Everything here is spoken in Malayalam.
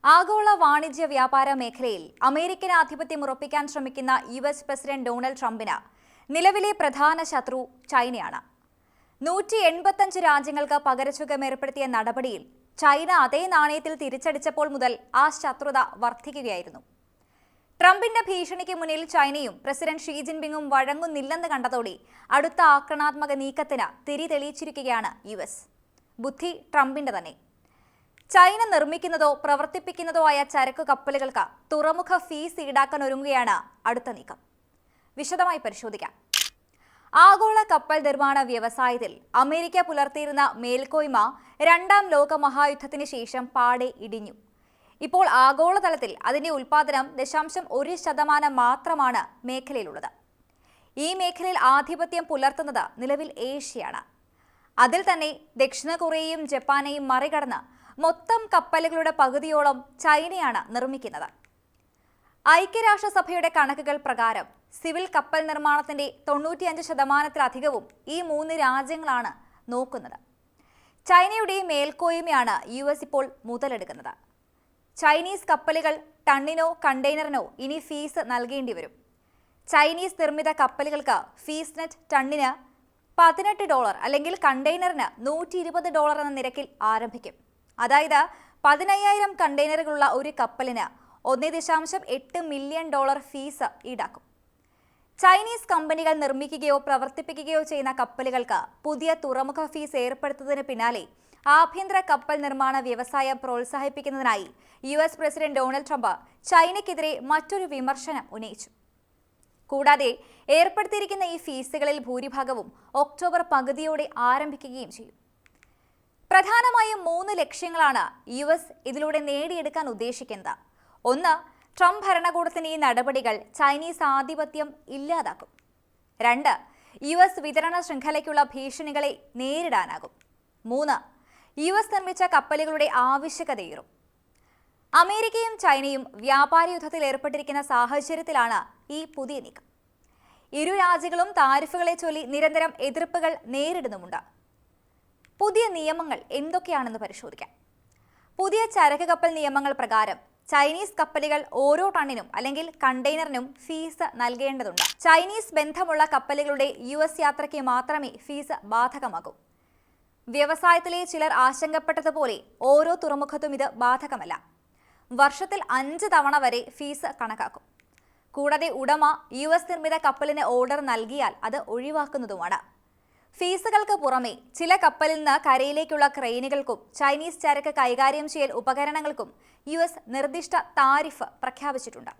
ആഗോള വാണിജ്യ വ്യാപാര മേഖലയിൽ അമേരിക്കൻ ആധിപത്യം ഉറപ്പിക്കാൻ ശ്രമിക്കുന്ന യുഎസ് പ്രസിഡന്റ് ഡൊണാൾഡ് ട്രംപിന് നിലവിലെ പ്രധാന ശത്രു ചൈനയാണ്. 185 രാജ്യങ്ങൾക്ക് പകരച്ചുകം ഏർപ്പെടുത്തിയ നടപടിയിൽ ചൈന അതേ നാണയത്തിൽ തിരിച്ചടിച്ചപ്പോൾ മുതൽ ആ ശത്രുത വർദ്ധിക്കുകയായിരുന്നു. ട്രംപിന്റെ ഭീഷണിക്ക് മുന്നിൽ ചൈനയും പ്രസിഡന്റ് ഷീ ജിൻപിങ്ങും വഴങ്ങുന്നില്ലെന്ന് കണ്ടതോടെ അടുത്ത ആക്രമണാത്മക നീക്കത്തിന് തിരി തെളിയിച്ചിരിക്കുകയാണ് യുഎസ്. ബുദ്ധി ട്രംപിന്റെ തന്നെ. ചൈന നിർമ്മിക്കുന്നതോ പ്രവർത്തിപ്പിക്കുന്നതോ ആയ ചരക്കു കപ്പലുകൾക്ക് തുറമുഖ ഫീസ് ഈടാക്കാൻ ഒരുങ്ങുകയാണ് അടുത്ത നീക്കം. വിശദമായി പരിശോധിക്കാം. ആഗോള കപ്പൽ നിർമ്മാണ വ്യവസായത്തിൽ അമേരിക്ക പുലർത്തിയിരുന്ന മേൽക്കോയ്മ രണ്ടാം ലോക മഹായുദ്ധത്തിന് ശേഷം പാടെ ഇടിഞ്ഞു. ഇപ്പോൾ ആഗോളതലത്തിൽ അതിന്റെ ഉൽപാദനം 0.1% മാത്രമാണ് മേഖലയിലുള്ളത്. ഈ മേഖലയിൽ ആധിപത്യം പുലർത്തുന്നത് നിലവിൽ ഏഷ്യയാണ്. അതിൽ തന്നെ ദക്ഷിണ കൊറിയയും ജപ്പാനെയും മറികടന്ന് മൊത്തം കപ്പലുകളുടെ പകുതിയോളം ചൈനയാണ് നിർമ്മിക്കുന്നത്. ഐക്യരാഷ്ട്രസഭയുടെ കണക്കുകൾ പ്രകാരം സിവിൽ കപ്പൽ നിർമ്മാണത്തിന്റെ 95%-ലധികവും ഈ 3 രാജ്യങ്ങളാണ് നോക്കുന്നത്. ചൈനയുടെ മേൽക്കോയ്മയാണ് യുഎസ് ഇപ്പോൾ മുതലെടുക്കുന്നത്. ചൈനീസ് കപ്പലുകൾ ടണ്ണിനോ കണ്ടെയ്നറിനോ ഇനി ഫീസ് നൽകേണ്ടി വരും. ചൈനീസ് നിർമ്മിത കപ്പലുകൾക്ക് ഫീസ് നെറ്റ് ടണ്ണിന് $18 അല്ലെങ്കിൽ കണ്ടെയ്നറിന് $120 എന്ന നിരക്കിൽ ആരംഭിക്കും. അതായത് 15,000 കണ്ടെയ്നറുകളുള്ള ഒരു കപ്പലിന് $1.8 മില്യൺ ഫീസ് ഈടാക്കും. ചൈനീസ് കമ്പനികൾ നിർമ്മിക്കുകയോ പ്രവർത്തിപ്പിക്കുകയോ ചെയ്യുന്ന കപ്പലുകൾക്ക് പുതിയ തുറമുഖ ഫീസ് ഏർപ്പെടുത്തുന്നതിന് പിന്നാലെ ആഭ്യന്തര കപ്പൽ നിർമ്മാണ വ്യവസായം പ്രോത്സാഹിപ്പിക്കുന്നതിനായി യുഎസ് പ്രസിഡന്റ് ഡൊണാൾഡ് ട്രംപ് ചൈനയ്ക്കെതിരെ മറ്റൊരു വിമർശനം ഉന്നയിച്ചു. കൂടാതെ ഏർപ്പെടുത്തിയിരിക്കുന്ന ഈ ഫീസുകളിൽ ഭൂരിഭാഗവും ഒക്ടോബർ പകുതിയോടെ ആരംഭിക്കുകയും ചെയ്യും. പ്രധാനമായും 3 ലക്ഷ്യങ്ങളാണ് യുഎസ് ഇതിലൂടെ നേടിയെടുക്കാൻ ഉദ്ദേശിക്കുന്നത്. 1. ട്രംപ് ഭരണകൂടത്തിന്റെ ഈ നടപടികൾ ചൈനീസ് ആധിപത്യം ഇല്ലാതാക്കും. 2. യുഎസ് വിതരണ ശൃംഖലയ്ക്കുള്ള ഭീഷണികളെ നേരിടാനാകും. 3. യുഎസ് നിർമ്മിച്ച കപ്പലുകളുടെ ആവശ്യകതയേറും. അമേരിക്കയും ചൈനയും വ്യാപാര യുദ്ധത്തിൽ ഏർപ്പെട്ടിരിക്കുന്ന സാഹചര്യത്തിലാണ് ഈ പുതിയ നീക്കം. ഇരു രാജ്യങ്ങളും താരിഫുകളെ ചൊല്ലി നിരന്തരം എതിർപ്പുകൾ നേരിടുന്നുമുണ്ട്. പുതിയ നിയമങ്ങൾ എന്തൊക്കെയാണെന്ന് പരിശോധിക്കാം. പുതിയ ചരക്ക് കപ്പൽ നിയമങ്ങൾ പ്രകാരം ചൈനീസ് കപ്പലുകൾ ഓരോ ടണ്ണിനും അല്ലെങ്കിൽ കണ്ടെയ്നറിനും ഫീസ് നൽകേണ്ടതുണ്ട്. ചൈനീസ് ബന്ധമുള്ള കപ്പലുകളുടെ യുഎസ് യാത്രയ്ക്ക് മാത്രമേ ഫീസ് ബാധകമാകൂ. വ്യവസായത്തിലെ ചിലർ ആശങ്കപ്പെട്ടതുപോലെ ഓരോ തുറമുഖത്തും ഇത് ബാധകമല്ല. വർഷത്തിൽ 5 തവണ വരെ ഫീസ് കണക്കാക്കും. കൂടാതെ ഉടമ യുഎസ് നിർമ്മിത കപ്പലിന് ഓർഡർ നൽകിയാൽ അത് ഒഴിവാക്കുന്നതുമാണ്. ഫീസുകൾക്ക് പുറമെ ചില കപ്പലിൽ നിന്ന് കരയിലേക്കുള്ള ക്രെയിനുകൾക്കും ചൈനീസ് ചരക്ക് കൈകാര്യം ചെയ്യൽ ഉപകരണങ്ങൾക്കും യുഎസ് നിർദ്ദിഷ്ട താരിഫ് പ്രഖ്യാപിച്ചിട്ടുണ്ട്.